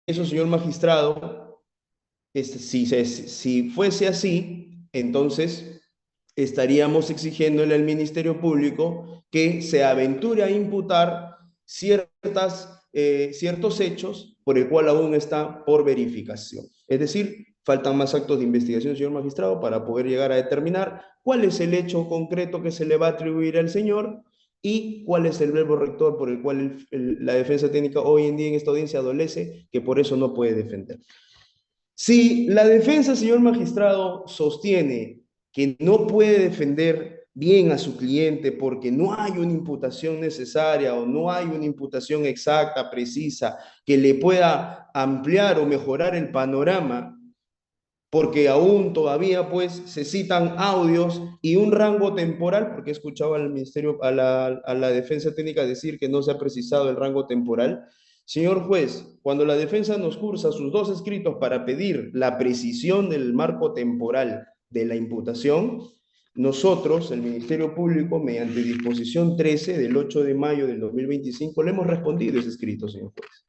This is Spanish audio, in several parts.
eso, señor magistrado, si fuese así, entonces estaríamos exigiéndole al Ministerio Público que se aventure a imputar ciertos hechos por el cual aún está por verificación. Es decir, faltan más actos de investigación, señor magistrado, para poder llegar a determinar cuál es el hecho concreto que se le va a atribuir al señor y cuál es el verbo rector por el cual la defensa técnica hoy en día en esta audiencia adolece, que por eso no puede defender. Si la defensa, señor magistrado, sostiene que no puede defender bien a su cliente porque no hay una imputación necesaria o no hay una imputación exacta, precisa, que le pueda ampliar o mejorar el panorama, porque aún todavía pues se citan audios y un rango temporal, porque he escuchado al ministerio, a la defensa técnica decir que no se ha precisado el rango temporal. Señor juez, cuando la defensa nos cursa sus dos escritos para pedir la precisión del marco temporal de la imputación, nosotros, el Ministerio Público, mediante disposición 13 del 8 de mayo del 2025, le hemos respondido ese escrito, señor juez.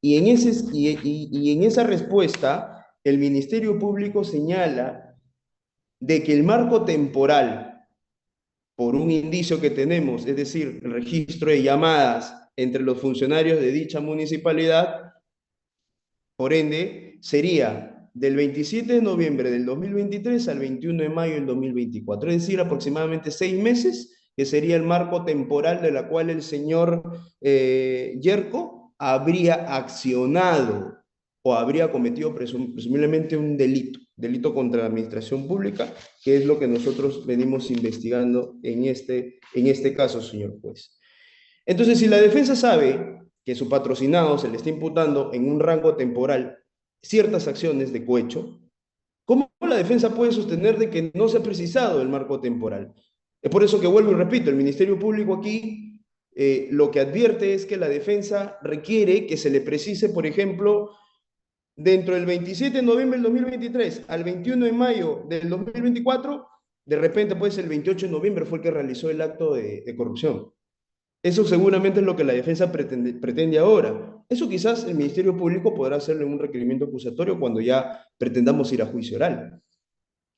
Y en esa respuesta, el Ministerio Público señala de que el marco temporal, por un indicio que tenemos, es decir, el registro de llamadas entre los funcionarios de dicha municipalidad, por ende, sería del 27 de noviembre del 2023 al 21 de mayo del 2024, es decir, aproximadamente 6 meses, que sería el marco temporal de la cual el señor Yerko habría accionado o habría cometido presumiblemente un delito contra la administración pública, que es lo que nosotros venimos investigando en este caso, señor juez. Entonces, si la defensa sabe que su patrocinado se le está imputando en un rango temporal ciertas acciones de cohecho, ¿cómo la defensa puede sostener de que no se ha precisado el marco temporal? Es por eso que vuelvo y repito, el Ministerio Público aquí lo que advierte es que la defensa requiere que se le precise, por ejemplo, dentro del 27 de noviembre del 2023 al 21 de mayo del 2024, de repente pues el 28 de noviembre fue el que realizó el acto de corrupción. Eso seguramente es lo que la defensa pretende ahora. Eso quizás el Ministerio Público podrá hacerle un requerimiento acusatorio cuando ya pretendamos ir a juicio oral.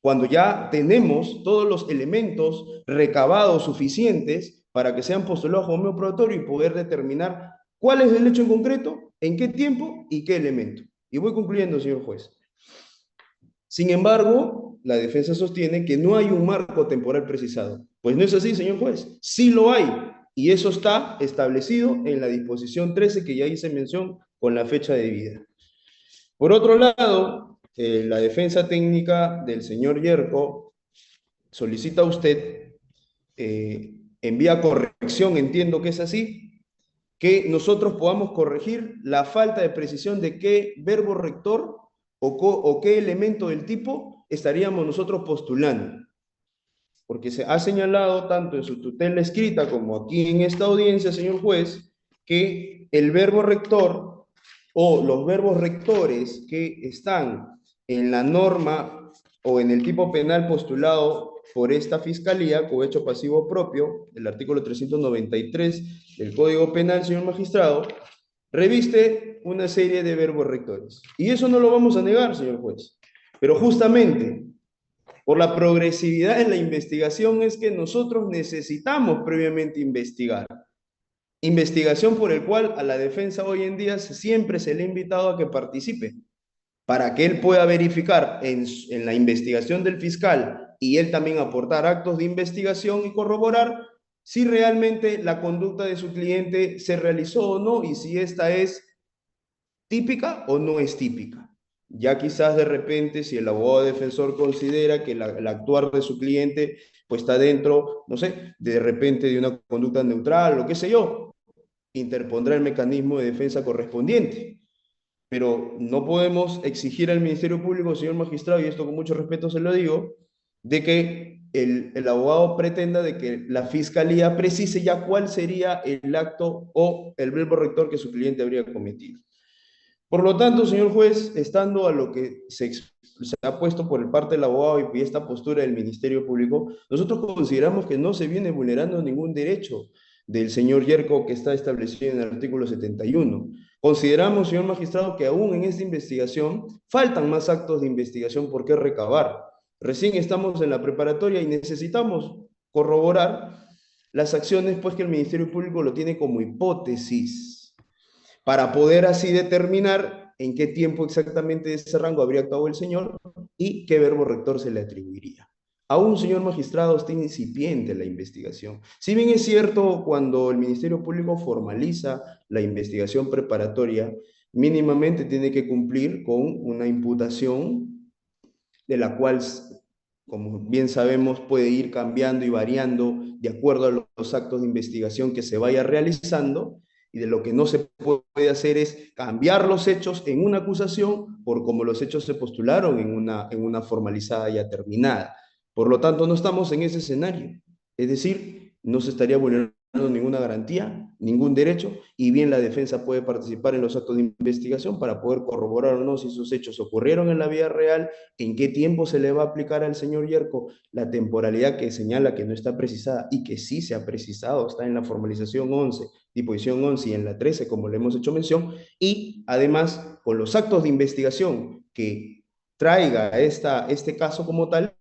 Cuando ya tenemos todos los elementos recabados suficientes para que sean postulados como medio probatorio y poder determinar cuál es el hecho en concreto, en qué tiempo y qué elemento. Y voy concluyendo, señor juez. Sin embargo, la defensa sostiene que no hay un marco temporal precisado. Pues no es así, señor juez. Sí lo hay. Y eso está establecido en la disposición 13 que ya hice mención con la fecha de vida. Por otro lado, la defensa técnica del señor Yerko solicita a usted, envía corrección, entiendo que es así, que nosotros podamos corregir la falta de precisión de qué verbo rector o qué elemento del tipo estaríamos nosotros postulando. Porque se ha señalado tanto en su tutela escrita como aquí en esta audiencia, señor juez, que el verbo rector o los verbos rectores que están en la norma o en el tipo penal postulado por esta fiscalía, cohecho pasivo propio, del artículo 393 del Código Penal, señor magistrado, reviste una serie de verbos rectores. Y eso no lo vamos a negar, señor juez. Pero justamente por la progresividad en la investigación es que nosotros necesitamos previamente investigar. Investigación por el cual a la defensa hoy en día siempre se le ha invitado a que participe, para que él pueda verificar en la investigación del fiscal y él también aportar actos de investigación y corroborar si realmente la conducta de su cliente se realizó o no y si esta es típica o no es típica. Ya quizás de repente, si el abogado defensor considera que el actuar de su cliente pues está dentro, no sé, de repente de una conducta neutral o qué sé yo, interpondrá el mecanismo de defensa correspondiente. Pero no podemos exigir al Ministerio Público, señor magistrado, y esto con mucho respeto se lo digo, de que el abogado pretenda de que la fiscalía precise ya cuál sería el acto o el verbo rector que su cliente habría cometido. Por lo tanto, señor juez, estando a lo que se ha puesto por parte del abogado y esta postura del Ministerio Público, nosotros consideramos que no se viene vulnerando ningún derecho del señor Yerko que está establecido en el artículo 71. Consideramos, señor magistrado, que aún en esta investigación faltan más actos de investigación por qué recabar. Recién estamos en la preparatoria y necesitamos corroborar las acciones, pues que el Ministerio Público lo tiene como hipótesis, para poder así determinar en qué tiempo exactamente de ese rango habría actuado el señor y qué verbo rector se le atribuiría. Aún, señor magistrado, está incipiente la investigación. Si bien es cierto, cuando el Ministerio Público formaliza la investigación preparatoria, mínimamente tiene que cumplir con una imputación de la cual, como bien sabemos, puede ir cambiando y variando de acuerdo a los actos de investigación que se vaya realizando, y de lo que no se puede hacer es cambiar los hechos en una acusación por como los hechos se postularon en una formalizada ya terminada. Por lo tanto, no estamos en ese escenario. Es decir, no se estaría vulnerando ninguna garantía, ningún derecho, y bien la defensa puede participar en los actos de investigación para poder corroborar o no si esos hechos ocurrieron en la vida real, en qué tiempo se le va a aplicar al señor Yerko la temporalidad que señala que no está precisada y que sí se ha precisado, está en la formalización 11, disposición 11 y en la 13, como le hemos hecho mención, y además con los actos de investigación que traiga este caso como tal,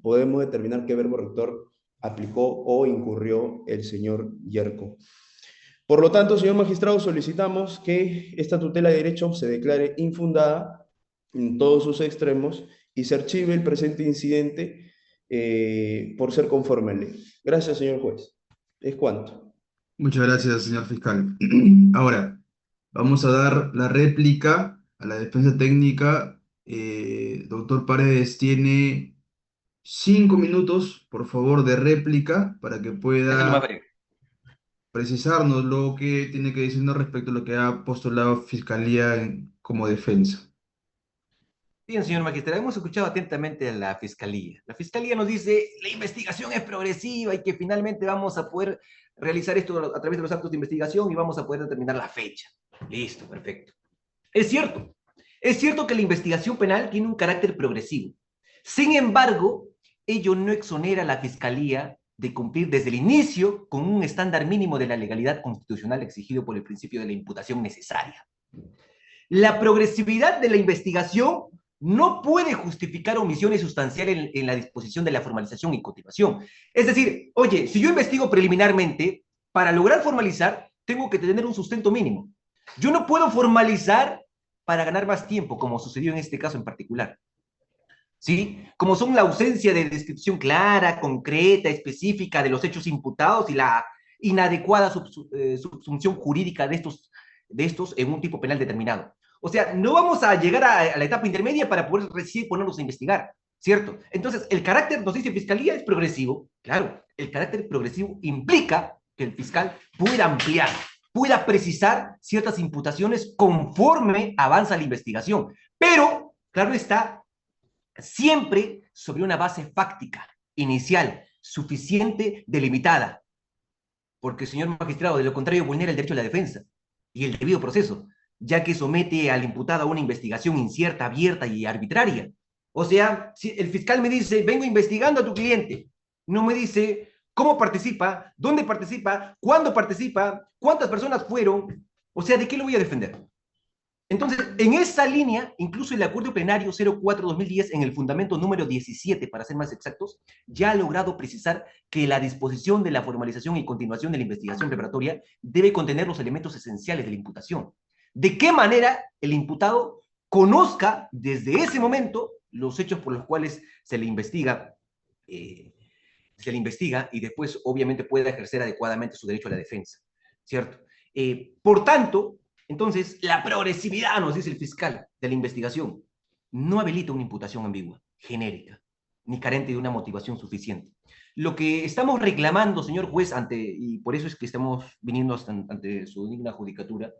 podemos determinar qué verbo rector aplicó o incurrió el señor Yerko. Por lo tanto, señor magistrado, solicitamos que esta tutela de derecho se declare infundada en todos sus extremos y se archive el presente incidente por ser conforme a ley. Gracias, señor juez. ¿Es cuanto? Muchas gracias, señor fiscal. Ahora, vamos a dar la réplica a la defensa técnica. Doctor Paredes tiene 5 minutos, por favor, de réplica para que Eso es lo más pueda breve. precisarnos lo que tiene que decirnos respecto a lo que ha postulado Fiscalía como defensa. Bien, señor magistrado, hemos escuchado atentamente a la Fiscalía. La Fiscalía nos dice, la investigación es progresiva y que finalmente vamos a poder realizar esto a través de los actos de investigación y vamos a poder determinar la fecha. Listo, perfecto. Es cierto que la investigación penal tiene un carácter progresivo. Sin embargo, ello no exonera a la Fiscalía de cumplir desde el inicio con un estándar mínimo de la legalidad constitucional exigido por el principio de la imputación necesaria. La progresividad de la investigación no puede justificar omisiones sustanciales en la disposición de la formalización y continuación. Es decir, oye, si yo investigo preliminarmente, para lograr formalizar, tengo que tener un sustento mínimo. Yo no puedo formalizar para ganar más tiempo, como sucedió en este caso en particular. ¿Sí? Como son la ausencia de descripción clara, concreta, específica de los hechos imputados y la inadecuada subsunción jurídica de estos en un tipo penal determinado. O sea, no vamos a llegar a la etapa intermedia para poder recién ponernos a investigar, ¿cierto? Entonces, el carácter, nos dice Fiscalía, es progresivo. Claro, el carácter progresivo implica que el fiscal pueda ampliar, pueda precisar ciertas imputaciones conforme avanza la investigación. Pero, claro está, siempre sobre una base fáctica, inicial, suficiente, delimitada. Porque, señor magistrado, de lo contrario vulnera el derecho a la defensa y el debido proceso, ya que somete al imputado a una investigación incierta, abierta y arbitraria. O sea, si el fiscal me dice, vengo investigando a tu cliente, no me dice cómo participa, dónde participa, cuándo participa, cuántas personas fueron, o sea, ¿de qué lo voy a defender? Entonces, en esa línea, incluso el acuerdo plenario 04-2010, en el fundamento número 17, para ser más exactos, ya ha logrado precisar que la disposición de la formalización y continuación de la investigación preparatoria debe contener los elementos esenciales de la imputación. ¿De qué manera el imputado conozca desde ese momento los hechos por los cuales se le investiga y después obviamente pueda ejercer adecuadamente su derecho a la defensa, ¿cierto? Por tanto, entonces, la progresividad, nos dice el fiscal, de la investigación, no habilita una imputación ambigua, genérica, ni carente de una motivación suficiente. Lo que estamos reclamando, señor juez, y por eso es que estamos viniendo ante su digna judicatura,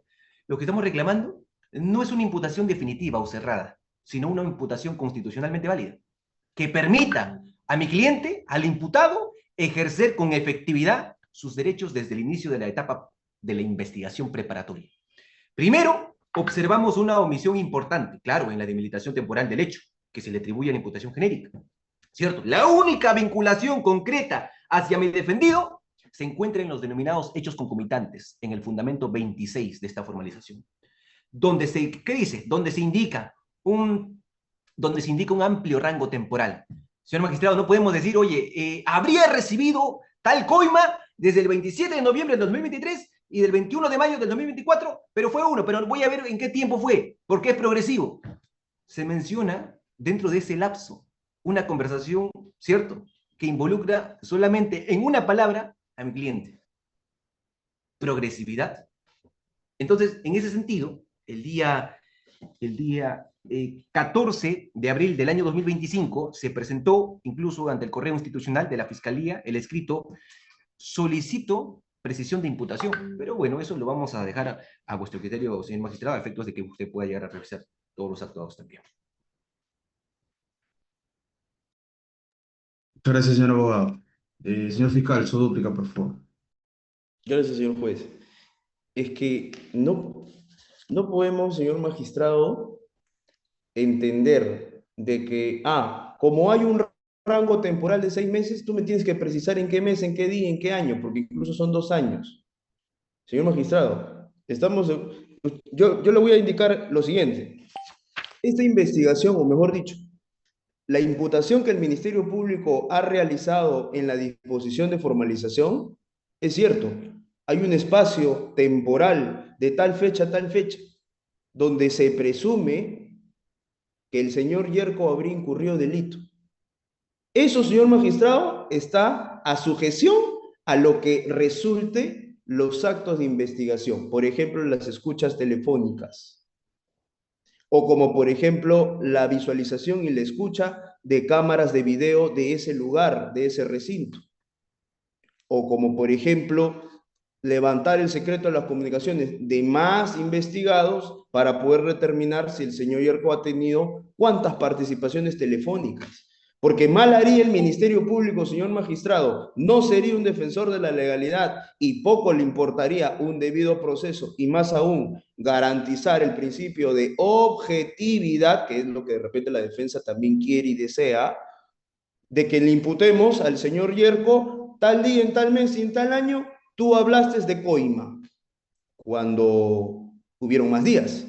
lo que estamos reclamando no es una imputación definitiva o cerrada, sino una imputación constitucionalmente válida, que permita a mi cliente, al imputado, ejercer con efectividad sus derechos desde el inicio de la etapa de la investigación preparatoria. Primero, observamos una omisión importante, claro, en la delimitación temporal del hecho, que se le atribuye a la imputación genérica, ¿cierto? La única vinculación concreta hacia mi defendido se encuentra en los denominados hechos concomitantes, en el fundamento 26 de esta formalización. ¿qué dice? Donde se indica un amplio rango temporal. Señor magistrado, no podemos decir, oye, habría recibido tal coima desde el 27 de noviembre del 2023 y del 21 de mayo del 2024, pero fue uno, pero voy a ver en qué tiempo fue, porque es progresivo. Se menciona dentro de ese lapso una conversación, ¿cierto?, que involucra solamente en una palabra a mi cliente. Progresividad. Entonces, en ese sentido, el día 14 de abril del año 2025 se presentó incluso ante el correo institucional de la Fiscalía el escrito solicito precisión de imputación, pero bueno, eso lo vamos a dejar a vuestro criterio, señor magistrado, a efectos de que usted pueda llegar a revisar todos los actuados también. Muchas gracias, señor abogado. Señor fiscal, su dúplica, por favor. Gracias, señor juez. Es que no podemos, señor magistrado, entender de que, como hay un rango temporal de 6 meses, tú me tienes que precisar en qué mes, en qué día, en qué año, porque incluso son 2 años. Señor magistrado, yo le voy a indicar lo siguiente. Esta investigación, o mejor dicho, la imputación que el Ministerio Público ha realizado en la disposición de formalización, es cierto, hay un espacio temporal de tal fecha a tal fecha, donde se presume que el señor Yerko habría incurrido delito. Eso, señor magistrado, está a sujeción a lo que resulte los actos de investigación, por ejemplo, las escuchas telefónicas, o como por ejemplo la visualización y la escucha de cámaras de video de ese lugar, de ese recinto, o como por ejemplo levantar el secreto de las comunicaciones de más investigados para poder determinar si el señor Yerko ha tenido cuántas participaciones telefónicas. Porque mal haría el Ministerio Público, señor magistrado, no sería un defensor de la legalidad y poco le importaría un debido proceso y más aún garantizar el principio de objetividad, que es lo que de repente la defensa también quiere y desea, de que le imputemos al señor Yerko tal día, en tal mes y en tal año, tú hablaste de coima, cuando hubieron más días.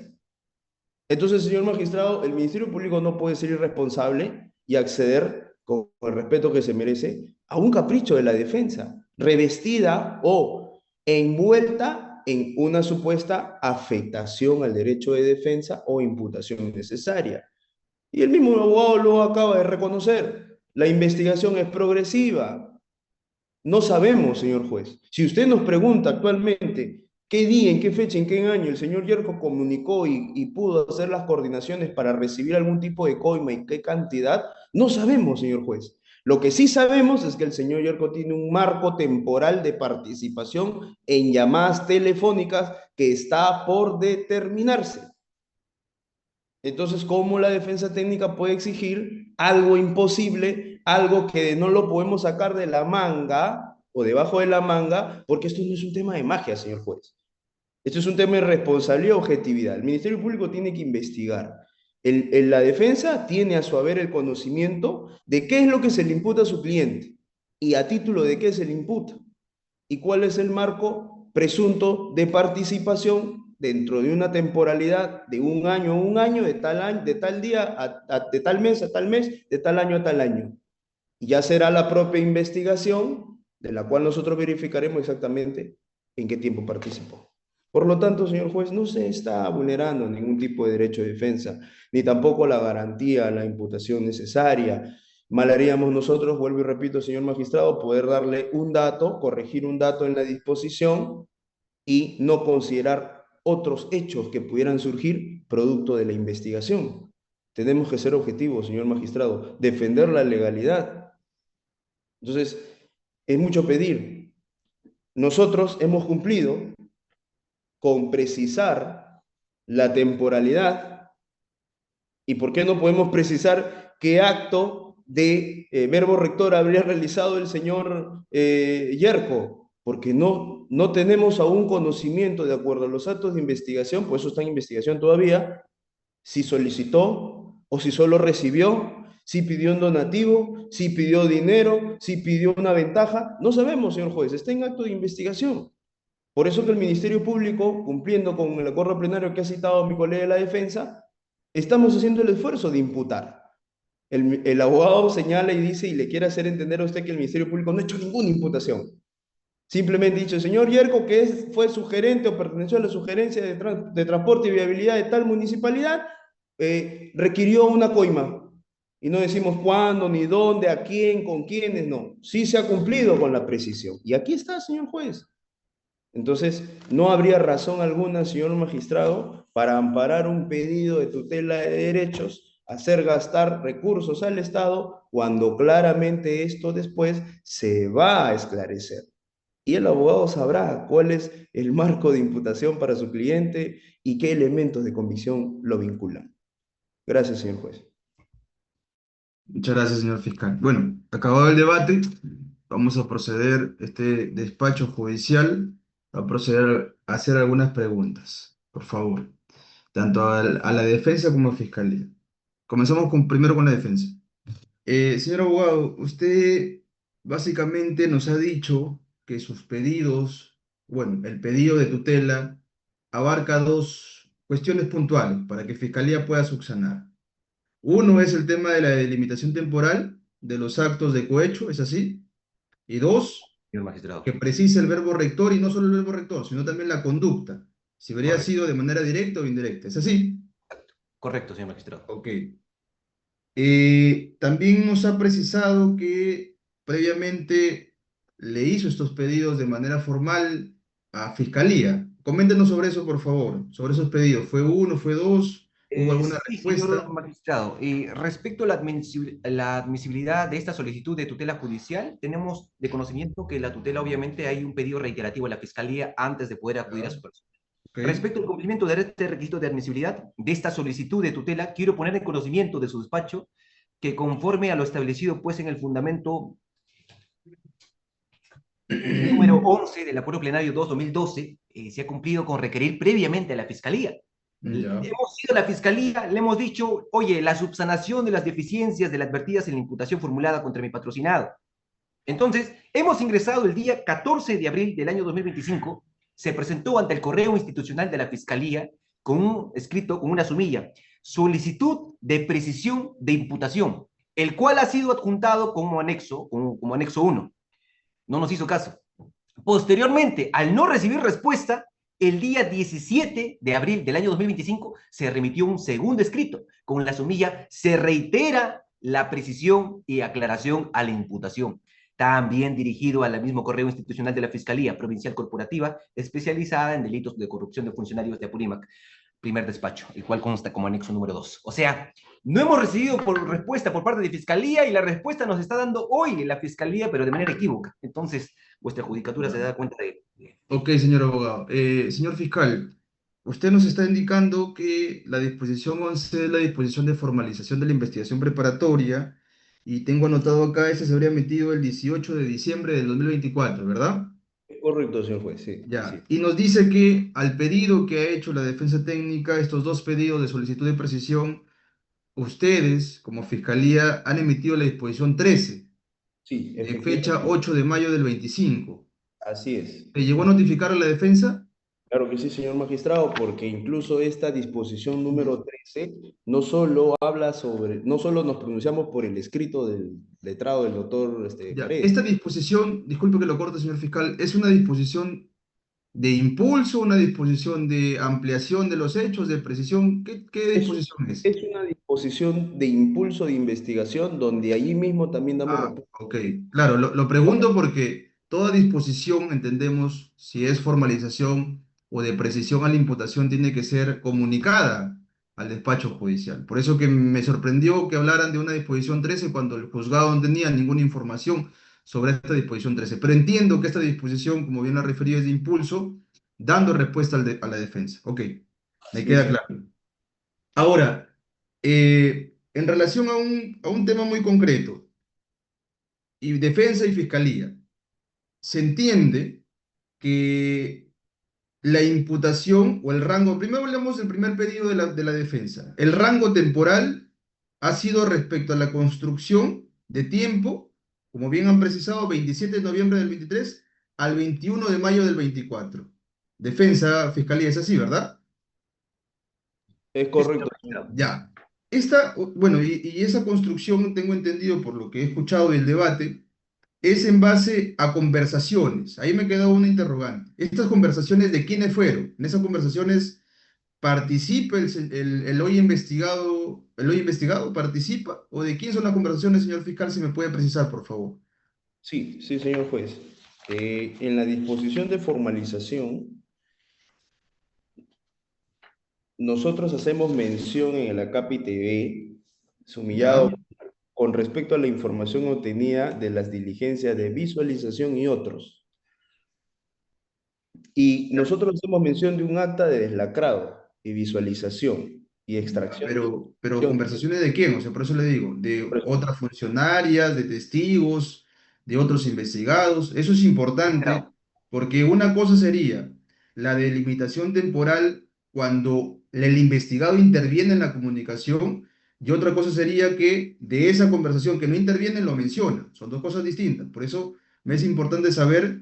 Entonces, señor magistrado, el Ministerio Público no puede ser irresponsable y acceder, con el respeto que se merece, a un capricho de la defensa, revestida o envuelta en una supuesta afectación al derecho de defensa o imputación innecesaria. Y el mismo abogado lo acaba de reconocer. La investigación es progresiva. No sabemos, señor juez. Si usted nos pregunta actualmente qué día, en qué fecha, en qué año el señor Yerko comunicó y pudo hacer las coordinaciones para recibir algún tipo de coima y qué cantidad, no sabemos, señor juez. Lo que sí sabemos es que el señor Yerko tiene un marco temporal de participación en llamadas telefónicas que está por determinarse. Entonces, ¿cómo la defensa técnica puede exigir algo imposible, algo que no lo podemos sacar de la manga o debajo de la manga? Porque esto no es un tema de magia, señor juez. Esto es un tema de responsabilidad y objetividad. El Ministerio Público tiene que investigar. La defensa tiene a su haber el conocimiento de qué es lo que se le imputa a su cliente y a título de qué se le imputa y cuál es el marco presunto de participación dentro de una temporalidad de un año, de tal día, de tal mes a tal mes, de tal año a tal año. Y ya será la propia investigación de la cual nosotros verificaremos exactamente en qué tiempo participó. Por lo tanto, señor juez, no se está vulnerando ningún tipo de derecho de defensa, ni tampoco la garantía, la imputación necesaria. Mal haríamos nosotros, vuelvo y repito, señor magistrado, poder darle un dato, corregir un dato en la disposición y no considerar otros hechos que pudieran surgir producto de la investigación. Tenemos que ser objetivos, señor magistrado, defender la legalidad. Entonces, es mucho pedir. Nosotros hemos cumplido con precisar la temporalidad. ¿Y por qué no podemos precisar qué acto de verbo rector habría realizado el señor Yerko? Porque no tenemos aún conocimiento, de acuerdo a los actos de investigación, pues eso está en investigación todavía, si solicitó o si solo recibió, si pidió un donativo, si pidió dinero, si pidió una ventaja. No sabemos, señor juez, está en acto de investigación. Por eso que el Ministerio Público, cumpliendo con el acuerdo plenario que ha citado mi colega de la defensa, estamos haciendo el esfuerzo de imputar. El abogado señala y dice y le quiere hacer entender a usted que el Ministerio Público no ha hecho ninguna imputación. Simplemente dicho, el señor Yerko, que fue sugerente o perteneció a la sugerencia de transporte y viabilidad de tal municipalidad, requirió una coima. Y no decimos cuándo, ni dónde, a quién, con quiénes, no. Sí se ha cumplido con la precisión. Y aquí está, señor juez. Entonces, no habría razón alguna, señor magistrado, para amparar un pedido de tutela de derechos, hacer gastar recursos al Estado, cuando claramente esto después se va a esclarecer. Y el abogado sabrá cuál es el marco de imputación para su cliente y qué elementos de convicción lo vinculan. Gracias, señor juez. Muchas gracias, señor fiscal. Bueno, acabado el debate, vamos a proceder, este despacho judicial, va a proceder a hacer algunas preguntas, por favor, tanto a la defensa como a fiscalía. Comenzamos primero con la defensa. Señor abogado, usted básicamente nos ha dicho que sus pedidos, bueno, el pedido de tutela abarca dos cuestiones puntuales para que fiscalía pueda subsanar. Uno es el tema de la delimitación temporal de los actos de cohecho, ¿es así? Y dos, Señor magistrado. que precise el verbo rector y no solo el verbo rector, sino también la conducta, si habría Correcto. sido de manera directa o indirecta, ¿es así? Correcto, señor magistrado. Ok. También nos ha precisado que previamente le hizo estos pedidos de manera formal a Fiscalía. Coméntenos sobre eso, por favor, sobre esos pedidos. ¿Fue uno, fue dos? ¿Hubo alguna Sí, señor respuesta? magistrado. Respecto a la admisibilidad de esta solicitud de tutela judicial, tenemos de conocimiento que la tutela, obviamente, hay un pedido reiterativo a la Fiscalía antes de poder acudir a Ya, su persona. ok. Respecto al cumplimiento de este requisito de admisibilidad de esta solicitud de tutela, quiero poner en conocimiento de su despacho que conforme a lo establecido pues en el fundamento número 11 del Acuerdo Plenario 2-2012, se ha cumplido con requerir previamente a la Fiscalía. Ya. Hemos ido a la Fiscalía, le hemos dicho, oye, la subsanación de las deficiencias de las advertidas en la imputación formulada contra mi patrocinado. Entonces, hemos ingresado el día 14 de abril del año 2025, se presentó ante el correo institucional de la Fiscalía con un escrito, con una sumilla, solicitud de precisión de imputación, el cual ha sido adjuntado como anexo, como anexo 1. No nos hizo caso. Posteriormente, al no recibir respuesta, el día 17 de abril del año 2025 se remitió un segundo escrito con la sumilla se reitera la precisión y aclaración a la imputación, también dirigido al mismo correo institucional de la Fiscalía Provincial Corporativa especializada en delitos de corrupción de funcionarios de Apurímac, primer despacho, el cual consta como anexo número 2. O sea, no hemos recibido respuesta por parte de Fiscalía y la respuesta nos está dando hoy la Fiscalía, pero de manera equívoca. Entonces, vuestra judicatura se da cuenta de... Ok, señor abogado. Señor fiscal, usted nos está indicando que la disposición 11 es la disposición de formalización de la investigación preparatoria y tengo anotado acá, ese se habría emitido el 18 de diciembre del 2024, ¿verdad? Correcto, señor juez, sí, así Ya, es. y nos dice que al pedido que ha hecho la defensa técnica, estos dos pedidos de solicitud de precisión, ustedes como fiscalía han emitido la disposición 13 Sí, de fecha efectivamente, 8 de mayo del 25. así es. ¿Se llegó a notificar a la defensa? Claro que sí, señor magistrado, porque incluso esta disposición número 13 no solo habla sobre, no solo nos pronunciamos por el escrito del letrado del doctor Ya, Paredes. esta disposición, disculpe que lo corte, señor fiscal, ¿es una disposición de impulso, una disposición de ampliación de los hechos, de precisión? ¿Qué Es, disposición es? es una disposición de impulso de investigación donde allí mismo también damos Ah, respuesta. ok. Claro, lo pregunto porque toda disposición, entendemos, si es formalización o de precisión a la imputación, tiene que ser comunicada al despacho judicial. Por eso que me sorprendió que hablaran de una disposición 13 cuando el juzgado no tenía ninguna información sobre esta disposición 13. Pero entiendo que esta disposición, como bien la referí, es de impulso, dando respuesta a la defensa. Ok, me Sí, queda sí. claro. Ahora, en relación a un tema muy concreto y defensa y fiscalía. Se entiende que la imputación o el rango, primero hablamos del primer pedido de la defensa. El rango temporal ha sido respecto a la construcción de tiempo, como bien han precisado, 27 de noviembre del 23 al 21 de mayo del 24. defensa, fiscalía, es así, ¿verdad? Es Sí, señor correcto. magistrado. Ya. Bueno, y esa construcción, tengo entendido por lo que he escuchado del debate, es en base a conversaciones. Ahí me quedó una interrogante. ¿Estas conversaciones de quiénes fueron? ¿En esas conversaciones participa el hoy investigado participa? ¿O de quién son las conversaciones, señor fiscal? Si me puede precisar, por favor. Sí, sí, señor juez. En la disposición de formalización, nosotros hacemos mención en el ACAPI TV, sumillado ¿Ya? con respecto a la información obtenida de las diligencias de visualización y otros. Y nosotros hacemos mención de un acta de deslacrado y visualización y Ya, extracción de pero información. ¿conversaciones de quién? O sea, por eso le digo, de otras funcionarias, de testigos, de otros investigados. Eso es importante Magistrado. porque una cosa sería la delimitación temporal cuando el investigado interviene en la comunicación y otra cosa sería que de esa conversación que no interviene lo menciona. Son dos cosas distintas. Por eso me es importante saber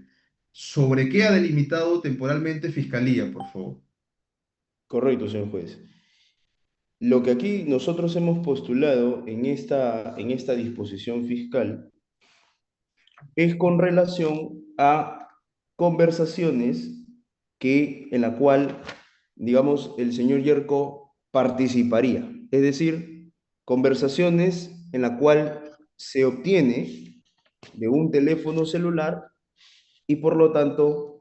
sobre qué ha delimitado temporalmente Fiscalía, por favor. Correcto, señor juez. Lo que aquí nosotros hemos postulado en esta disposición fiscal es con relación a conversaciones en la cual, digamos, el señor Yerko participaría. Es decir, conversaciones en la cual se obtiene de un teléfono celular y por lo tanto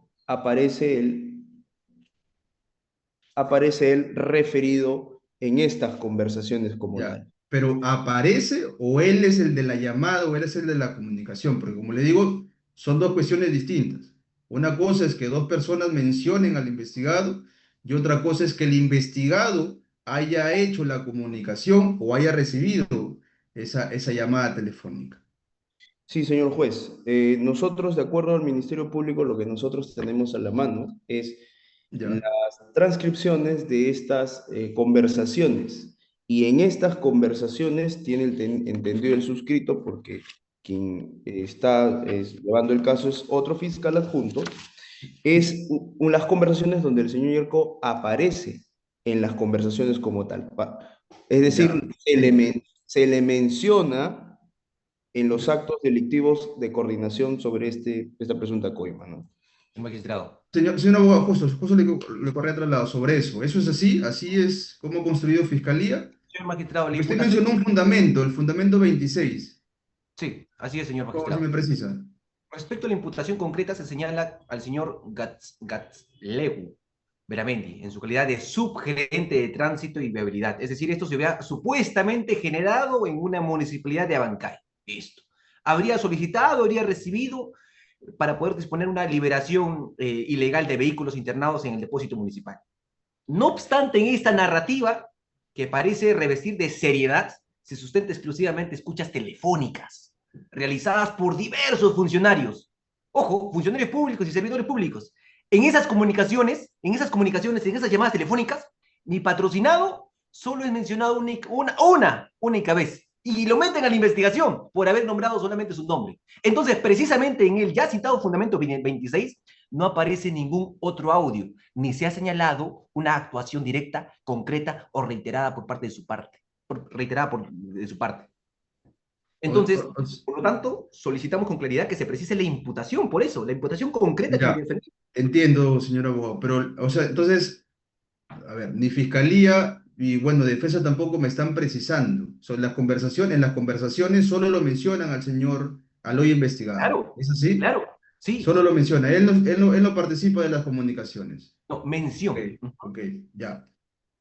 aparece él referido en estas conversaciones como Ya, tal. pero ¿aparece o él es el de la llamada o él es el de la comunicación? Porque como le digo, son dos cuestiones distintas. Una cosa es que dos personas mencionen al investigado y otra cosa es que el investigado haya hecho la comunicación o haya recibido esa llamada telefónica. Sí, señor juez. Nosotros, de acuerdo al Ministerio Público, lo que nosotros tenemos a la mano es las Ya, transcripciones de estas conversaciones. Y en estas conversaciones tiene entendido el suscrito, porque quien está llevando el caso es otro fiscal adjunto, las conversaciones donde el señor Yerko aparece en las conversaciones como tal. Es decir, ya. se le menciona en los actos delictivos de coordinación sobre esta presunta coima, ¿no? El magistrado. Señor abogado, justo le corría traslado sobre eso. ¿Eso es así? ¿Así es como ha construido Fiscalía? Señor magistrado, la Porque usted imputación. mencionó un fundamento, el fundamento 26. Sí, así es, señor Por favor, si me magistrado. precisa. Respecto a la imputación concreta, se señala al señor Gatzlewu Beramendi en su calidad de subgerente de tránsito y viabilidad. Es decir, esto se había supuestamente generado en una municipalidad de Abancay. Esto. Habría solicitado, habría recibido para poder disponer una liberación ilegal de vehículos internados en el depósito municipal. No obstante, en esta narrativa, que parece revestir de seriedad, se sustenta exclusivamente escuchas telefónicas realizadas por diversos funcionarios. Ojo, funcionarios públicos y servidores públicos. En esas llamadas telefónicas, mi patrocinado solo es mencionado una única vez. Y lo meten a la investigación por haber nombrado solamente su nombre. Entonces, precisamente en el ya citado fundamento 26, no aparece ningún otro audio, ni se ha señalado una actuación directa, concreta o reiterada por parte de su parte. De su parte. O- Entonces, o- o- por lo tanto, solicitamos con claridad que se precise la imputación, por eso, la imputación concreta que ya, me defendí. entiendo, señor abogado, pero, o sea, entonces, a ver, ni Fiscalía y, bueno, Defensa tampoco me están precisando. Son en las conversaciones solo lo mencionan al hoy investigado. Claro, ¿Es así? claro, sí, Solo lo menciona. Él no participa de las comunicaciones. no, Ok, mención. ok, ya.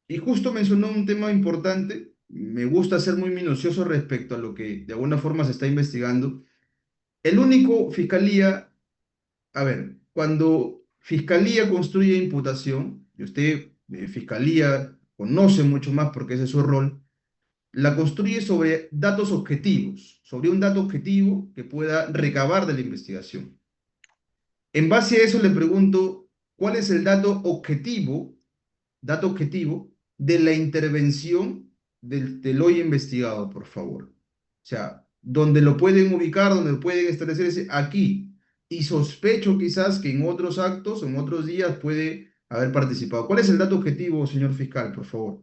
Y justo mencionó un tema importante. Me gusta ser muy minucioso respecto a lo que de alguna forma se está investigando. El único Fiscalía, a ver, cuando Fiscalía construye imputación, y usted, Fiscalía, conoce mucho más porque ese es su rol, la construye sobre datos objetivos, sobre un dato objetivo que pueda recabar de la investigación. En base a eso le pregunto, ¿cuál es el dato objetivo de la intervención del hoy investigado, por favor? O sea, donde lo pueden ubicar, donde lo pueden establecer es aquí. y sospecho quizás que en otros actos, en otros días puede haber participado. ¿Cuál es el dato objetivo, señor fiscal, por favor?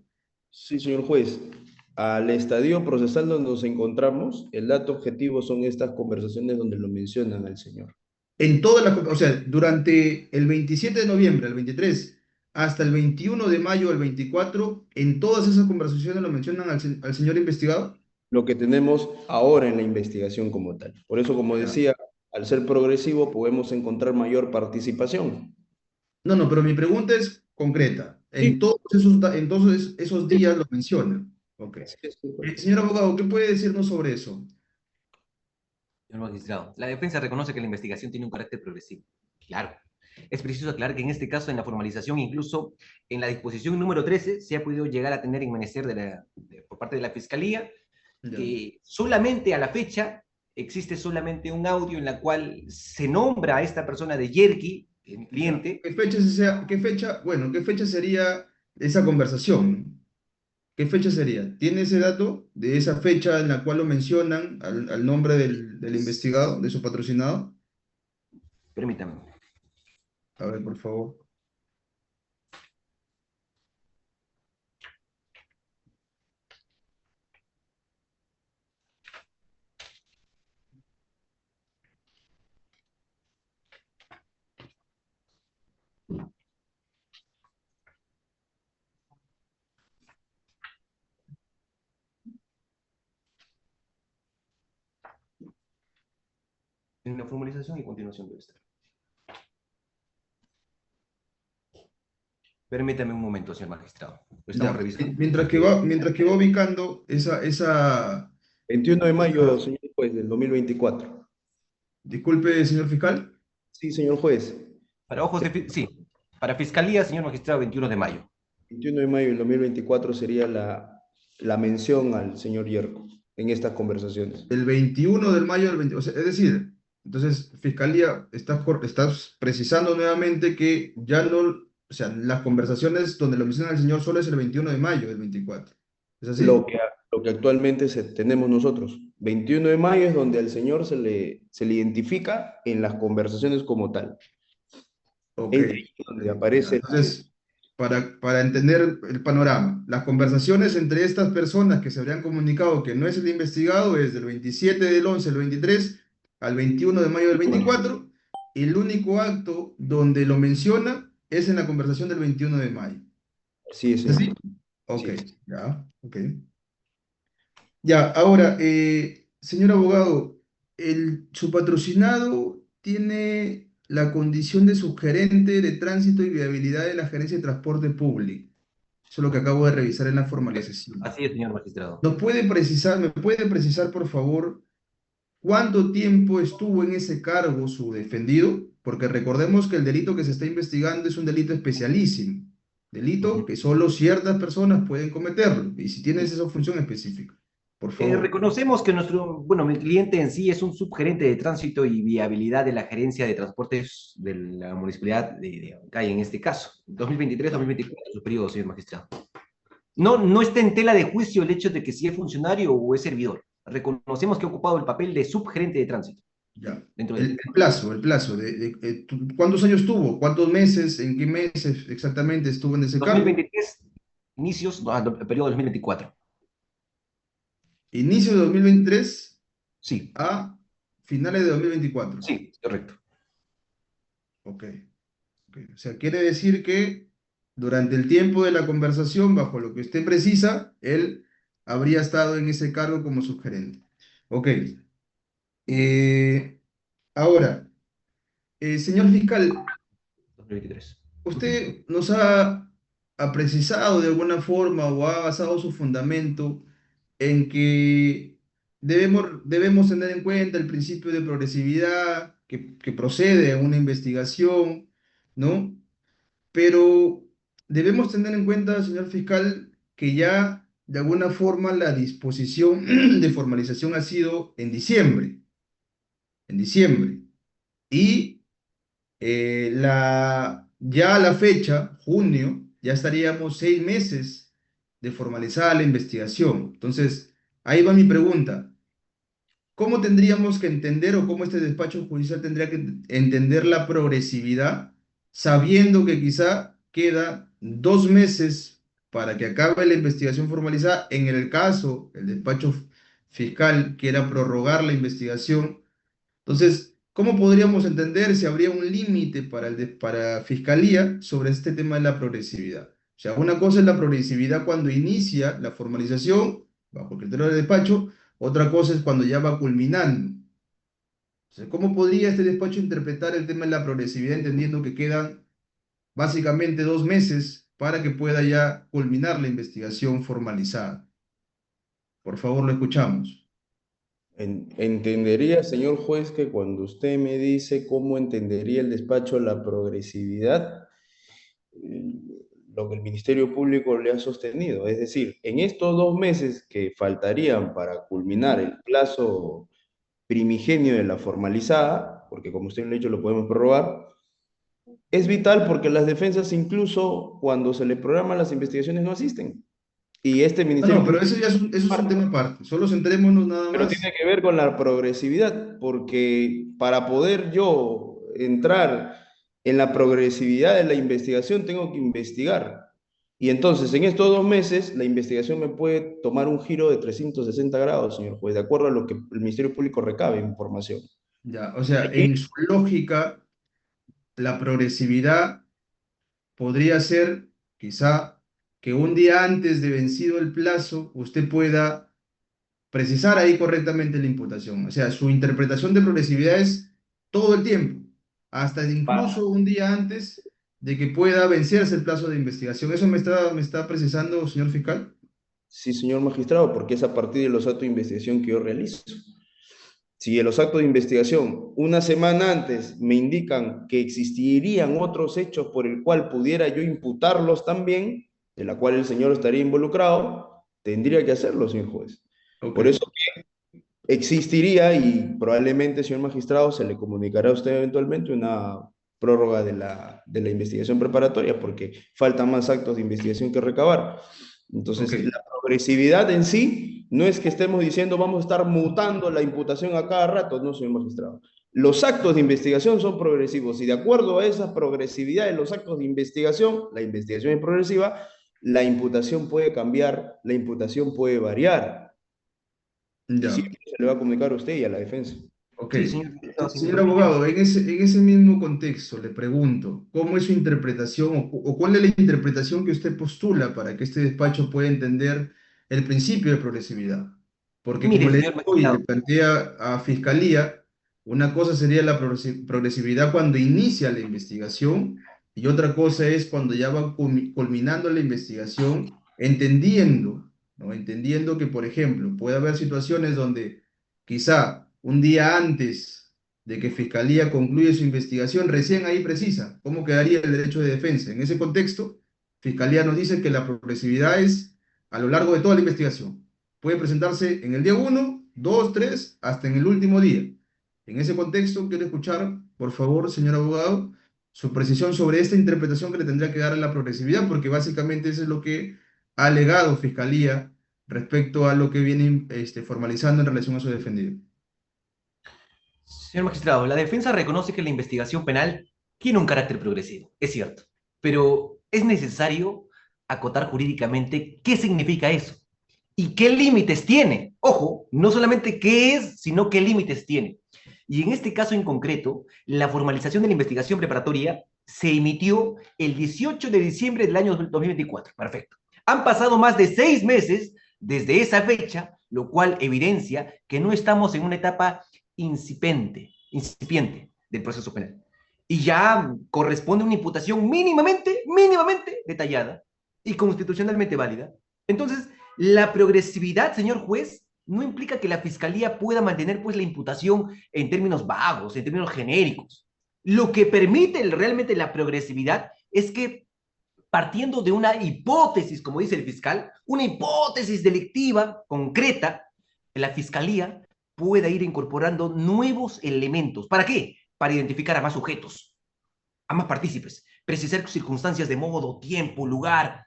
Sí, señor juez. Al estadio procesal donde nos encontramos, el dato objetivo son estas conversaciones donde lo mencionan al señor. En todas las, o sea, durante el 27 de noviembre, el 23, hasta el 21 de mayo, el 24, en todas esas conversaciones lo mencionan al señor investigado. Lo que tenemos ahora en la investigación como tal. Por eso, como Ya. decía, al ser progresivo podemos encontrar mayor participación. No, no, pero mi pregunta es concreta. En Sí, todos esos, en todos esos días lo mencionan. Ok. así es, señor juez. Señor abogado, ¿qué puede decirnos sobre eso? Señor magistrado, la defensa reconoce que la investigación tiene un carácter progresivo. Claro. Es preciso aclarar que en este caso, en la formalización, incluso en la disposición número 13, se ha podido llegar a tener en menester por parte de la Fiscalía Ya. que solamente a la fecha existe solamente un audio en la cual se nombra a esta persona de Yerki, mi cliente. ¿Qué fecha sería esa conversación? ¿Qué fecha sería? ¿Tiene ese dato de esa fecha en la cual lo mencionan al nombre del investigado, de su patrocinado? Permítame. A ver, por favor. En la formalización y continuación de esta. Permítame un momento, señor magistrado. Lo estamos Ya. revisando. Mientras que va ubicando esa... 21 de mayo, señor juez, del 2024. Disculpe, señor fiscal. Sí, señor juez. Para ojos de... Sí, para Fiscalía, señor magistrado, 21 de mayo. 21 de mayo del 2024 sería la mención al señor Yerko en estas conversaciones. El 21 de mayo del 20, o sea, es decir, entonces, Fiscalía, estás precisando nuevamente que ya no, o sea, las conversaciones donde lo mencionan al señor solo es el 21 de mayo del 24. ¿Es Lo así? que, lo que actualmente tenemos nosotros. 21 de mayo es donde al señor se le identifica en las conversaciones como tal. Ok. Es de ahí donde aparece. Entonces, para entender el panorama, las conversaciones entre estas personas que se habrían comunicado que no es el investigado es del 27 del 11 del 23 al 21 de mayo del 24. El único acto donde lo menciona es en la conversación del 21 de mayo. Sí, ¿Es así? señor. Ok, Sí, es. ya, ok. Ya, ahora, señor abogado, su patrocinado tiene la condición de subgerente de tránsito y viabilidad de la Gerencia de Transporte Público. Eso es lo que acabo de revisar en la formalización. Así es, señor magistrado. Me puede precisar, por favor, cuánto tiempo estuvo en ese cargo su defendido? Porque recordemos que el delito que se está investigando es un delito especialísimo, delito que solo ciertas personas pueden cometerlo, y si tienes esa función específica, por favor. Reconocemos que mi cliente en sí es un subgerente de tránsito y viabilidad de la gerencia de transportes de la municipalidad de Huancayo, en este caso, 2023-2024, su periodo, señor magistrado. No está en tela de juicio el hecho de que si es funcionario o es servidor. Reconocemos que ha ocupado el papel de subgerente de tránsito. Ya. Dentro El, de... el plazo, ¿cuántos años tuvo? ¿Cuántos meses? ¿En qué meses exactamente estuvo en ese cargo? 2023, inicios, el periodo 2024. Inicio de 2023 Sí, a finales de 2024. sí, correcto. Ok. Ok. O sea, quiere decir que durante el tiempo de la conversación, bajo lo que usted precisa, él habría estado en ese cargo como subgerente. Ok. Eh, ahora, señor fiscal, 2023. usted nos ha precisado de alguna forma o ha basado su fundamento en que debemos tener en cuenta el principio de progresividad que procede a una investigación, ¿no? Pero debemos tener en cuenta, señor fiscal, que ya de alguna forma la disposición de formalización ha sido en diciembre. Y ya a la fecha, junio, ya estaríamos 6 meses de formalizada la investigación. Entonces, ahí va mi pregunta. ¿cómo tendríamos que entender o cómo este despacho judicial tendría que entender la progresividad, sabiendo que quizá queda 2 meses para que acabe la investigación formalizada? En el caso, el despacho fiscal quiera prorrogar la investigación. Entonces, ¿cómo podríamos entender si habría un límite para Fiscalía sobre este tema de la progresividad? O sea, una cosa es la progresividad cuando inicia la formalización, bajo el criterio del despacho, otra cosa es cuando ya va culminando. Entonces, ¿cómo podría este despacho interpretar el tema de la progresividad entendiendo que quedan básicamente 2 meses para que pueda ya culminar la investigación formalizada? Por favor, lo escuchamos. Entendería, señor juez, que cuando usted me dice cómo entendería el despacho la progresividad, eh, lo que el Ministerio Público le ha sostenido, es decir, en estos 2 meses que faltarían para culminar el plazo primigenio de la formalizada, porque como usted lo ha dicho, lo podemos prorrogar, es vital porque las defensas, incluso cuando se le programan las investigaciones, no asisten. Y este No, no, Ministerio pero Público, eso es un tema aparte. Solo centrémonos nada pero más. tiene que ver con la progresividad, porque para poder yo entrar en la progresividad de la investigación, tengo que investigar. Y entonces, en estos 2 meses, la investigación me puede tomar un giro de 360 grados, señor juez, de acuerdo a lo que el Ministerio Público recabe información. Ya, o sea, Aquí, en su lógica, la progresividad podría ser quizá que un día antes de vencido el plazo usted pueda precisar ahí correctamente la imputación. O sea, su interpretación de progresividad es todo el tiempo, hasta incluso un día antes de que pueda vencerse el plazo de investigación. ¿Eso me está precisando, señor fiscal? sí, señor magistrado, porque es a partir de los actos de investigación que yo realizo. Si en los actos de investigación, una semana antes, me indican que existirían otros hechos por el cual pudiera yo imputarlos también, de la cual el señor estaría involucrado, tendría que hacerlo, señor juez. Ok, Por eso existiría y probablemente, señor magistrado, se le comunicará a usted eventualmente una prórroga de la investigación preparatoria, porque faltan más actos de investigación que recabar. ok. Entonces, la progresividad en sí no es que estemos diciendo vamos a estar mutando la imputación a cada rato, no, señor magistrado. Los actos de investigación son progresivos y de acuerdo a esa progresividad de los actos de investigación, la investigación es progresiva, la imputación puede cambiar, la imputación puede variar y Ya. siempre se le va a comunicar a usted y a la defensa. Ok. Sí, señor diputado, si me Señor permite. abogado, en ese mismo contexto le pregunto, ¿cómo es su interpretación o cuál es la interpretación que usted postula para que este despacho pueda entender el principio de progresividad? Porque como Mire, le señor digo y le magistrado, planteé a Fiscalía, una cosa sería la progresividad cuando inicia la investigación y otra cosa es cuando ya va culminando la investigación, entendiendo, ¿no? Entendiendo que, por ejemplo, puede haber situaciones donde quizá un día antes de que Fiscalía concluye su investigación, recién ahí precisa cómo quedaría el derecho de defensa. En ese contexto, Fiscalía nos dice que la progresividad es a lo largo de toda la investigación. Puede presentarse en el día 1, 2, 3, hasta en el último día. En ese contexto, quiero escuchar, por favor, señor abogado, su precisión sobre esta interpretación que le tendría que dar a la progresividad, porque básicamente eso es lo que ha alegado Fiscalía respecto a lo que viene formalizando en relación a su defendido. señor magistrado, la defensa reconoce que la investigación penal tiene un carácter progresivo, es cierto, pero es necesario acotar jurídicamente qué significa eso y qué límites tiene. Ojo, no solamente qué es, sino qué límites tiene. Y en este caso en concreto, la formalización de la investigación preparatoria se emitió el 18 de diciembre del año 2024. Perfecto. Han pasado más de 6 meses desde esa fecha, lo cual evidencia que no estamos en una etapa incipiente del proceso penal. Y ya corresponde una imputación mínimamente detallada y constitucionalmente válida. Entonces, la progresividad, señor juez, no implica que la fiscalía pueda mantener pues la imputación en términos vagos, en términos genéricos. Lo que permite realmente la progresividad es que partiendo de una hipótesis, como dice el fiscal, una hipótesis delictiva concreta, la fiscalía pueda ir incorporando nuevos elementos. ¿Para qué? Para identificar a más sujetos, a más partícipes, precisar circunstancias de modo, tiempo, lugar,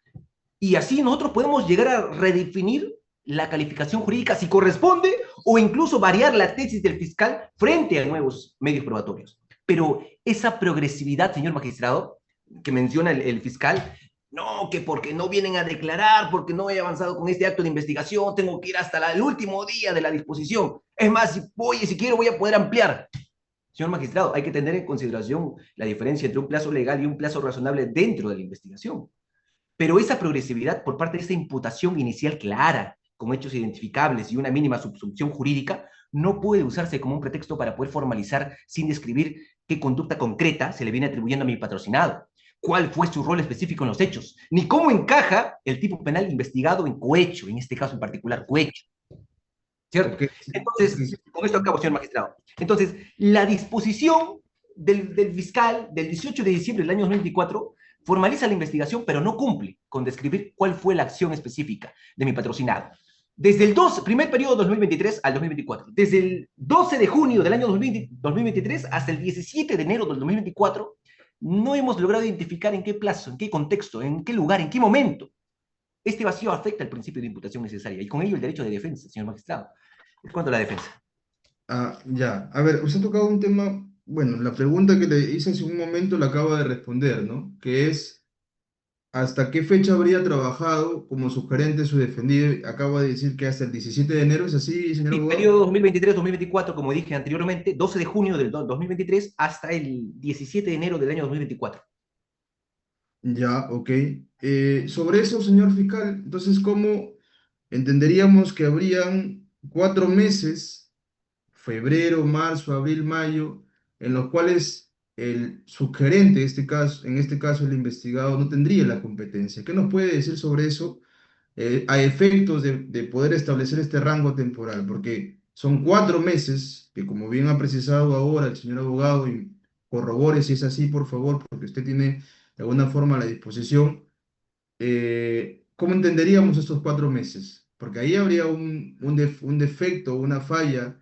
y así nosotros podemos llegar a redefinir la calificación jurídica si corresponde o incluso variar la tesis del fiscal frente a nuevos medios probatorios. Pero esa progresividad, señor magistrado, que menciona el fiscal, no, que porque no vienen a declarar, porque no he avanzado con este acto de investigación, tengo que ir hasta el último día de la disposición. Es más, si quiero voy a poder ampliar. Señor magistrado, hay que tener en consideración la diferencia entre un plazo legal y un plazo razonable dentro de la investigación. Pero esa progresividad por parte de esa imputación inicial clara, con hechos identificables y una mínima subsunción jurídica, no puede usarse como un pretexto para poder formalizar sin describir qué conducta concreta se le viene atribuyendo a mi patrocinado, cuál fue su rol específico en los hechos, ni cómo encaja el tipo penal investigado en cohecho, en este caso en particular cohecho. ¿Cierto? Ok, Entonces, con esto acabo, señor magistrado. Entonces, la disposición del fiscal del 18 de diciembre del año 2024 formaliza la investigación, pero no cumple con describir cuál fue la acción específica de mi patrocinado. Desde el primer periodo 2023 al 2024, desde el 12 de junio del año 2023 hasta el 17 de enero del 2024, no hemos logrado identificar en qué plazo, en qué contexto, en qué lugar, en qué momento este vacío afecta el principio de imputación necesaria y con ello el derecho de defensa, señor magistrado. En cuanto a la defensa. Ya. A ver, usted ha tocado un tema, bueno, la pregunta que le hice hace un momento la acaba de responder, ¿no? Que es, ¿hasta qué fecha habría trabajado como sugerente su defendido? Acaba de decir que hasta el 17 de enero, ¿es así, señor Sí, abogado? periodo 2023-2024, como dije anteriormente, 12 de junio del 2023 hasta el 17 de enero del año 2024. Ya, ok. Sobre eso, señor fiscal, entonces, ¿cómo entenderíamos que habrían 4 meses, febrero, marzo, abril, mayo, en los cuales el sugerente, en este caso el investigado, no tendría la competencia? ¿Qué nos puede decir sobre eso a efectos de poder establecer este rango temporal? Porque son 4 meses que, como bien ha precisado ahora el señor abogado, y corrobore si es así, por favor, porque usted tiene de alguna forma la disposición. ¿Cómo entenderíamos estos 4 meses? Porque ahí habría un defecto, una falla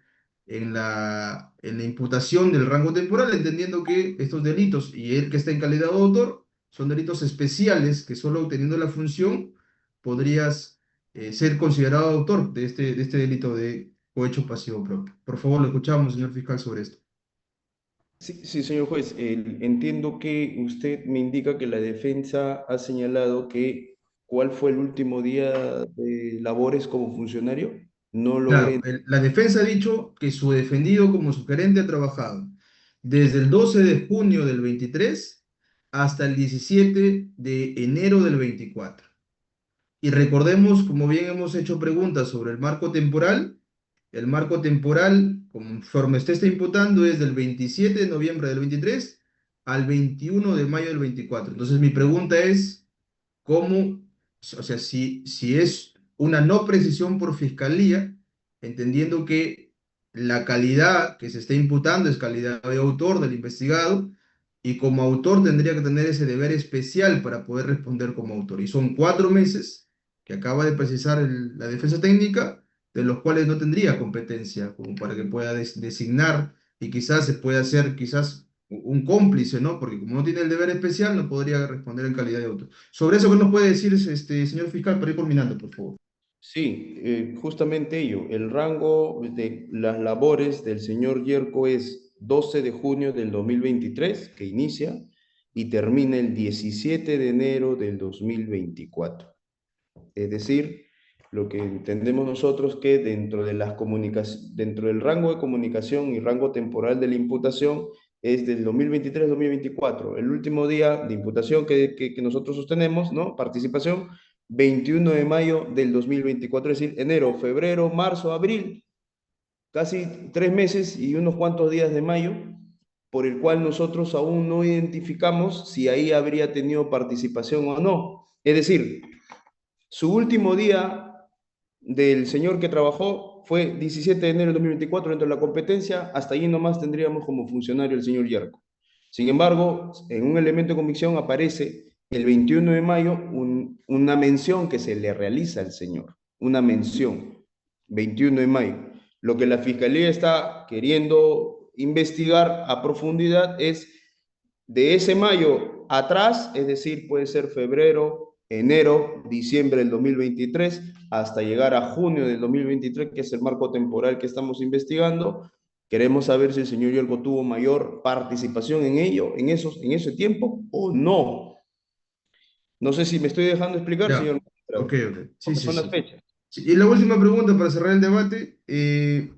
en la imputación del rango temporal, entendiendo que estos delitos, y el que está en calidad de autor, son delitos especiales que solo obteniendo la función podrías ser considerado autor de este delito de cohecho pasivo propio. Por favor, lo escuchamos, señor fiscal, sobre esto. Sí, sí, señor juez, entiendo que usted me indica que la defensa ha señalado que cuál fue el último día de labores como funcionario. No Claro, logré. la defensa ha dicho que su defendido como sugerente ha trabajado desde el 12 de junio del 23 hasta el 17 de enero del 24. Y recordemos, como bien hemos hecho preguntas sobre el marco temporal, conforme usted está imputando, es del 27 de noviembre del 23 al 21 de mayo del 24. Entonces mi pregunta es, ¿cómo, o sea, si es una no precisión por fiscalía, entendiendo que la calidad que se está imputando es calidad de autor del investigado, y como autor tendría que tener ese deber especial para poder responder como autor? Y son 4 meses que acaba de precisar la defensa técnica, de los cuales no tendría competencia como para que pueda designar, y quizás se pueda hacer quizás un cómplice, ¿no? Porque como no tiene el deber especial, no podría responder en calidad de autor. Sobre eso, ¿qué nos puede decir señor fiscal, para ir culminando, por favor? Sí, justamente ello. El rango de las labores del señor Yerko es 12 de junio del 2023, que inicia, y termina el 17 de enero del 2024. Es decir, lo que entendemos nosotros que dentro del rango de comunicación y rango temporal de la imputación es del 2023 al 2024. El último día de imputación que nosotros sostenemos, ¿no? Participación, 21 de mayo del 2024, es decir, enero, febrero, marzo, abril, casi 3 meses y unos cuantos días de mayo, por el cual nosotros aún no identificamos si ahí habría tenido participación o no. Es decir, su último día del señor que trabajó fue 17 de enero de 2024 dentro de la competencia, hasta ahí nomás tendríamos como funcionario el señor Yerko. Sin embargo, en un elemento de convicción aparece el 21 de mayo una mención que se le realiza al señor, una mención, 21 de mayo. Lo que la Fiscalía está queriendo investigar a profundidad es de ese mayo atrás, es decir, puede ser febrero, enero, diciembre del 2023, hasta llegar a junio del 2023, que es el marco temporal que estamos investigando. Queremos saber si el señor Yerko tuvo mayor participación en ello, en ese tiempo, o no. No sé si me estoy dejando explicar, Ya, señor ok, magistrado, ok. Sí, porque sí, son las sí. fechas. Sí, y la última pregunta para cerrar el debate. ¿Qué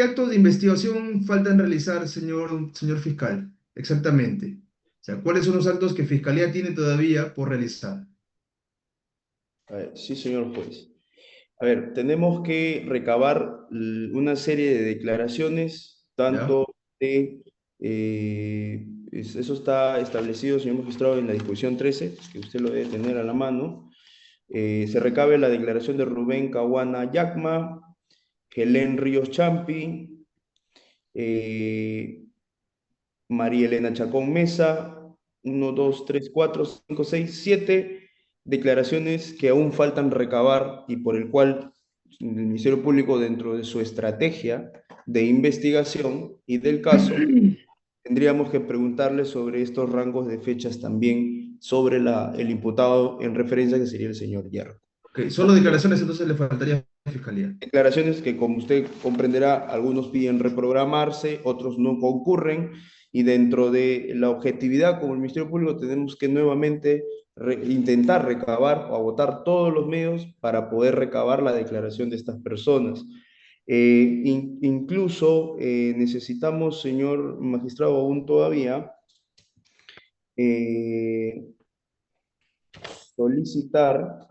actos de investigación faltan realizar, señor fiscal? Exactamente. O sea, ¿cuáles son los actos que Fiscalía tiene todavía por realizar? A ver, sí, señor juez. A ver, tenemos que recabar una serie de declaraciones, ¿Ya? tanto de, eso está establecido, señor magistrado, en la disposición 13, que usted lo debe tener a la mano. Se recabe la declaración de Rubén Caguana Yacma, Helen Ríos Champi, eh, María Elena Chacón Mesa, 1, 2, 3, 4, 5, 6, 7 declaraciones que aún faltan recabar y por el cual el Ministerio Público, dentro de su estrategia de investigación y del caso, tendríamos que preguntarle sobre estos rangos de fechas también sobre el imputado en referencia que sería el señor Hierro. Ok, solo declaraciones entonces le faltaría a Fiscalía. Declaraciones que, como usted comprenderá, algunos piden reprogramarse, otros no concurren, y dentro de la objetividad como el Ministerio Público tenemos que nuevamente intentar recabar o agotar todos los medios para poder recabar la declaración de estas personas. Incluso necesitamos, señor magistrado, aún todavía eh, solicitar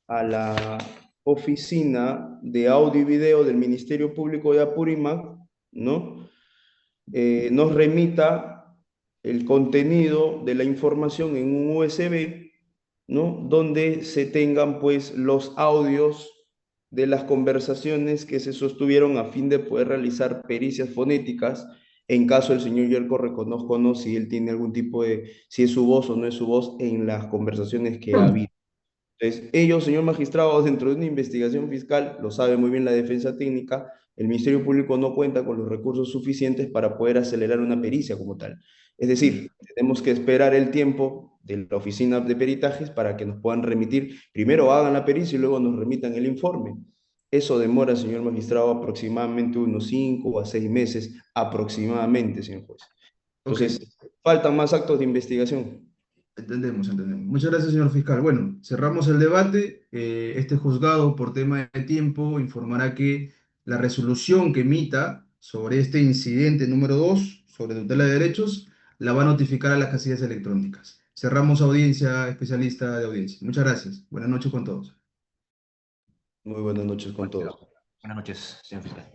a la oficina de audio y video del Ministerio Público de Apurímac, ¿no? Nos remita el contenido de la información en un USB, ¿no? Donde se tengan pues los audios de las conversaciones que se sostuvieron a fin de poder realizar pericias fonéticas en caso el señor Yerko reconozca o no si él tiene algún tipo de, si es su voz o no es su voz en las conversaciones que ha habido. Entonces, ellos, señor magistrado, dentro de una investigación fiscal, lo sabe muy bien la defensa técnica, el Ministerio Público no cuenta con los recursos suficientes para poder acelerar una pericia como tal. Es decir, tenemos que esperar el tiempo de la oficina de peritajes para que nos puedan remitir, primero hagan la pericia y luego nos remitan el informe. Eso demora, señor magistrado, aproximadamente unos 5 a 6 meses, aproximadamente, señor juez. Ok, Entonces, faltan más actos de investigación. entendemos, entendemos. Muchas gracias, señor fiscal. Bueno, cerramos el debate. Este juzgado, por tema de tiempo, informará que la resolución que emita sobre este incidente número 2 sobre tutela de derechos, la va a notificar a las casillas electrónicas. Cerramos audiencia, especialista de audiencia. Muchas gracias. Buenas noches con todos. Muy buenas noches con todos. Buenas noches, señor fiscal.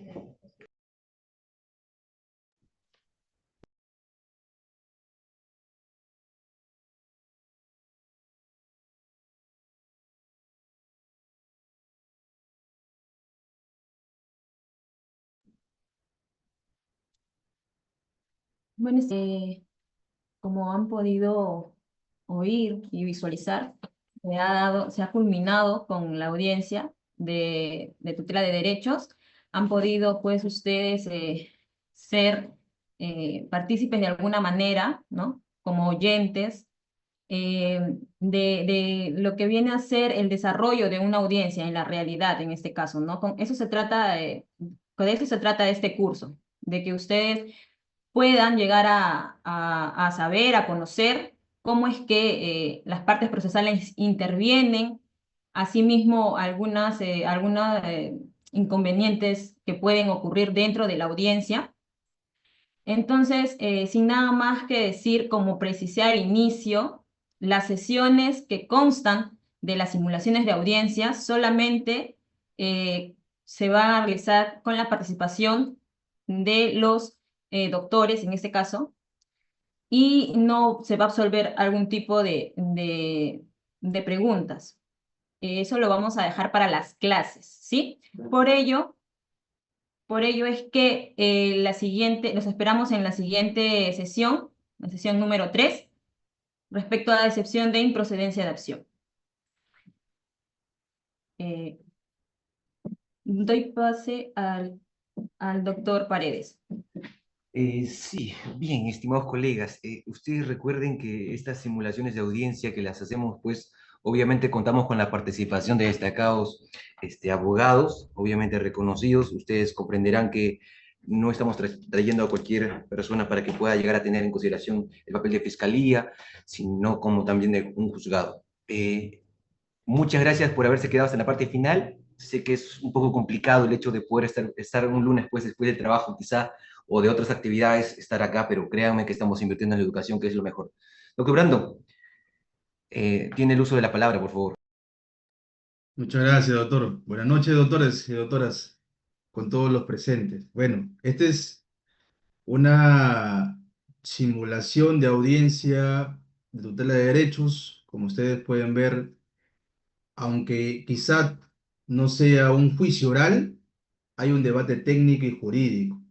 Bueno, como han podido oír y visualizar, se ha culminado con la audiencia de tutela de derechos. Han podido, pues, ustedes ser partícipes de alguna manera, ¿no? Como oyentes de lo que viene a ser el desarrollo de una audiencia en la realidad, en este caso, ¿no? Con eso se trata, con eso se trata este curso, de que ustedes puedan llegar a saber, a conocer cómo es que las partes procesales intervienen, asimismo algunas inconvenientes que pueden ocurrir dentro de la audiencia. Entonces, sin nada más que decir, como precisé al inicio, las sesiones que constan de las simulaciones de audiencia solamente se van a realizar con la participación de los doctores, en este caso, y no se va a absolver algún tipo de preguntas. Eso lo vamos a dejar para las clases, ¿sí? Por ello es que los esperamos en la siguiente sesión, la sesión número 3, respecto a la excepción de improcedencia de acción. Eh, Doy pase al doctor Paredes. Sí, bien, estimados colegas, ustedes recuerden que estas simulaciones de audiencia que las hacemos pues Obviamente contamos con la participación de destacados abogados, obviamente reconocidos. Ustedes comprenderán que no estamos trayendo a cualquier persona para que pueda llegar a tener en consideración el papel de fiscalía, sino como también de un juzgado. Muchas gracias por haberse quedado hasta la parte final. Sé que es un poco complicado el hecho de poder estar un lunes después del trabajo quizá, o de otras actividades, estar acá, pero créanme que estamos invirtiendo en la educación, que es lo mejor. Doctor Brando, tiene el uso de la palabra, por favor. Muchas gracias, doctor. Buenas noches, doctores y doctoras, con todos los presentes. Bueno, esta es una simulación de audiencia de tutela de derechos. Como ustedes pueden ver, aunque quizá no sea un juicio oral, hay un debate técnico y jurídico.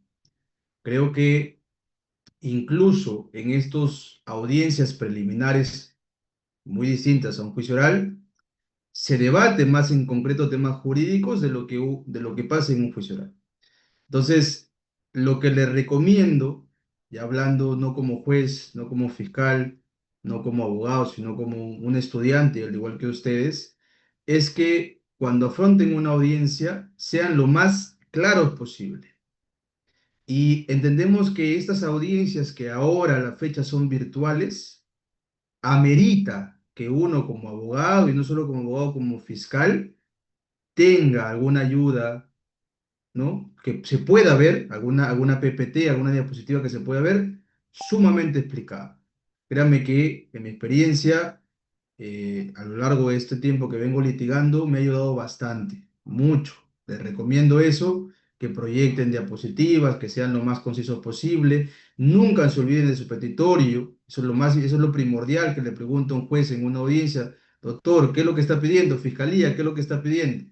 Creo que incluso en estas audiencias preliminares muy distintas a un juicio oral, se debate más en concreto temas jurídicos de lo que pasa en un juicio oral. Entonces, lo que les recomiendo, y hablando no como juez, no como fiscal, no como abogado, sino como un estudiante, al igual que ustedes, es que cuando afronten una audiencia sean lo más claros posible. Y entendemos que estas audiencias que ahora a la fecha son virtuales, amerita que uno como abogado, y no solo como abogado, como fiscal, tenga alguna ayuda, ¿no? Que se pueda ver, alguna PPT, alguna diapositiva que se pueda ver, sumamente explicada. Créanme que en mi experiencia, a lo largo de este tiempo que vengo litigando, me ha ayudado bastante, mucho. Les recomiendo eso, que proyecten diapositivas, que sean lo más concisos posible. Nunca se olviden de su petitorio. Eso es lo primordial que le pregunta un juez en una audiencia. Doctor, ¿qué es lo que está pidiendo? Fiscalía, ¿qué es lo que está pidiendo?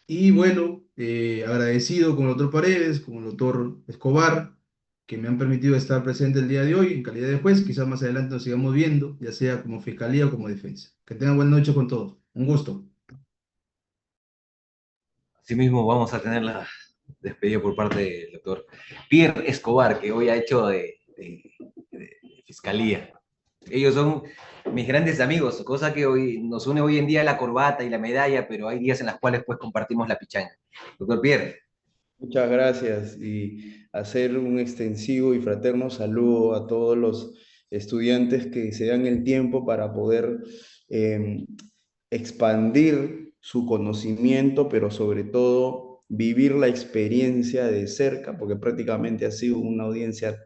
Y bueno, agradecido con el doctor Paredes, con el doctor Escobar, que me han permitido estar presente el día de hoy en calidad de juez. Quizás más adelante nos sigamos viendo, ya sea como fiscalía o como defensa. Que tengan buena noche con todos. Un gusto. Asimismo, vamos a tener la despedida por parte del doctor Pierre Escobar, que hoy ha hecho de fiscalía. Ellos son mis grandes amigos, cosa que hoy nos une hoy en día la corbata y la medalla, pero hay días en las cuales pues compartimos la pichanga. Doctor Pierre. Muchas gracias y hacer un extensivo y fraterno saludo a todos los estudiantes que se dan el tiempo para poder eh, expandir su conocimiento, pero sobre todo vivir la experiencia de cerca, porque prácticamente ha sido una audiencia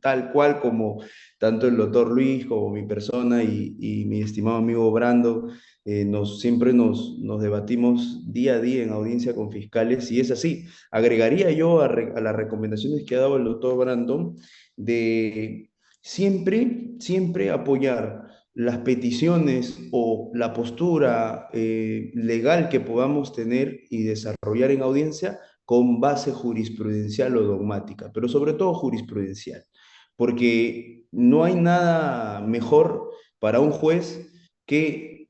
tal cual como tanto el doctor Luis como mi persona y mi estimado amigo Brando. Siempre nos debatimos día a día en audiencia con fiscales y es así. Agregaría yo a las recomendaciones que ha dado el doctor Brandon de siempre apoyar las peticiones o la postura legal que podamos tener y desarrollar en audiencia con base jurisprudencial o dogmática, pero sobre todo jurisprudencial, porque no hay nada mejor para un juez que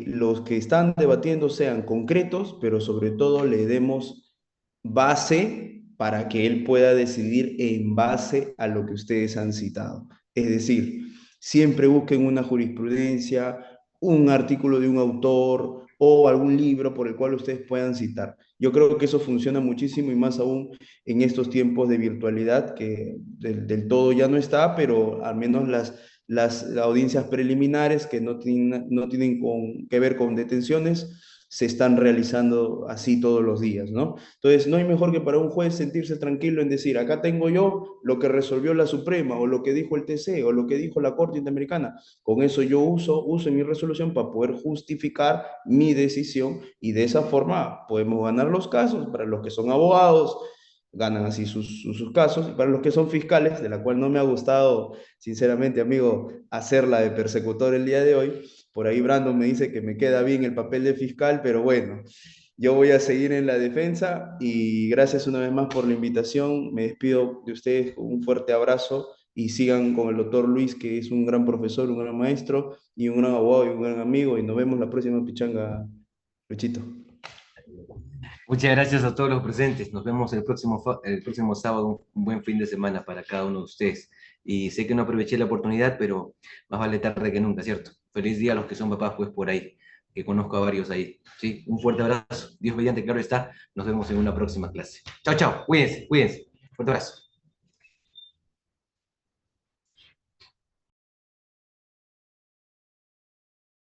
los que están debatiendo sean concretos, pero sobre todo le demos base para que él pueda decidir en base a lo que ustedes han citado. Es decir, siempre busquen una jurisprudencia, un artículo de un autor o algún libro por el cual ustedes puedan citar. Yo creo que eso funciona muchísimo y más aún en estos tiempos de virtualidad que del todo ya no está, pero al menos las audiencias preliminares que no tienen que ver con detenciones se están realizando así todos los días, ¿no? Entonces, no hay mejor que para un juez sentirse tranquilo en decir, acá tengo yo lo que resolvió la Suprema, o lo que dijo el TC, o lo que dijo la Corte Interamericana. Con eso yo uso en mi resolución para poder justificar mi decisión y de esa forma podemos ganar los casos. Para los que son abogados, ganan así sus casos, y para los que son fiscales, de la cual no me ha gustado, sinceramente, amigo, hacerla de persecutor el día de hoy. Por ahí Brandon me dice que me queda bien el papel de fiscal, pero bueno, yo voy a seguir en la defensa y gracias una vez más por la invitación. Me despido de ustedes con un fuerte abrazo y sigan con el doctor Luis, que es un gran profesor, un gran maestro y un gran abogado y un gran amigo. Y nos vemos la próxima pichanga, Luchito. Muchas gracias a todos los presentes. Nos vemos el próximo sábado. Un buen fin de semana para cada uno de ustedes. Y sé que no aproveché la oportunidad, pero más vale tarde que nunca, ¿cierto? Feliz día a los que son papás, pues por ahí, que conozco a varios ahí. ¿Sí? Un fuerte abrazo. Dios mediante, claro está. Nos vemos en una próxima clase. Chao, chao. Cuídense, cuídense. Fuerte abrazo.